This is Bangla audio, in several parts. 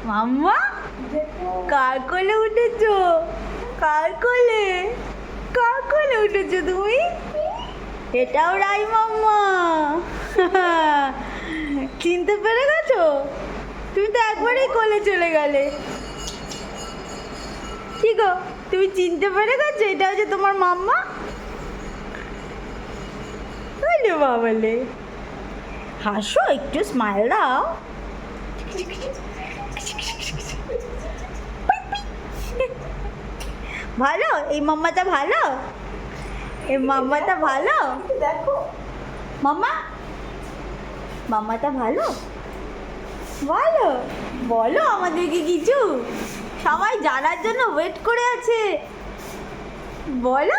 মাম্মা কার কোলে উঠেছো? কার কোলে? কার কোলে উঠেছো তুমি? এটাও রাই মাম্মা। চিনতে পেরে গেছো? তুমি তো একবারেই কোলে চলে গেলে। কি গো, তুমি চিনতে পেরে গেছো এটা হচ্ছে তোমার মাম্মা? বলে বাবলে, হাসো, একটু স্মাইল দাও। ভালো এই মাম্মাটা, ভালো এই মাম্মাটা ভালো। দেখো মাম্মা, মাম্মাটা ভালো ভালো। বলো আমাদেরকে কিছু, সবাই জানার জন্য ওয়েট করে আছে। বলো।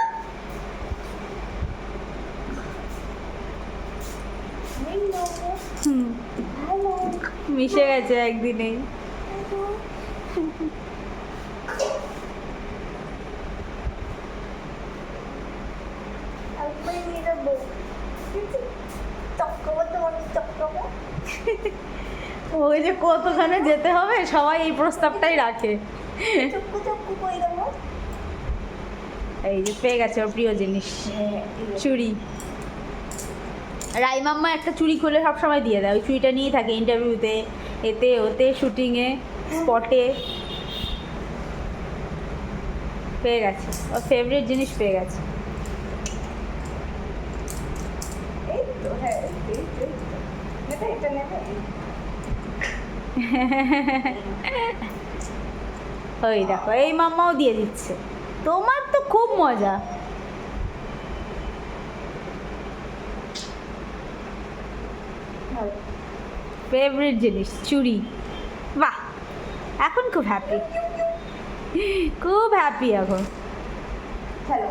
হুম, ভালো মিশে গেছে একদিনেই। একবার মিলাবো চক্কবো তোমার চক্কবো ওই যে কতখানে যেতে হবে সবাই এই প্রস্তাবটাই রাখে। চক্কু চক্কু করে দেবো। এই যে পেয়ে গেছে ওর প্রিয় জিনিস, চুড়ি। রাই মাম্মা একটা চুড়ি খুলে সবসময় দিয়ে দেয়, ওই চুড়িটা নিয়েই থাকে ইন্টারভিউতে, এতে ওতে, শুটিংয়ে, স্পটে। পেয়ে গেছে ওর ফেভারিট জিনিস, পেয়ে গেছে। এই তো হ্যাঁ এই তো নেবে এটা নেবে। ওই দেখো এই মাম্মাও দিয়ে দিচ্ছে। তোমার তো খুব মজা। ফেভারিট জিনিস চুড়ি। বাহ, এখন খুব হ্যাপি, খুব হ্যাপি এখন। হ্যালো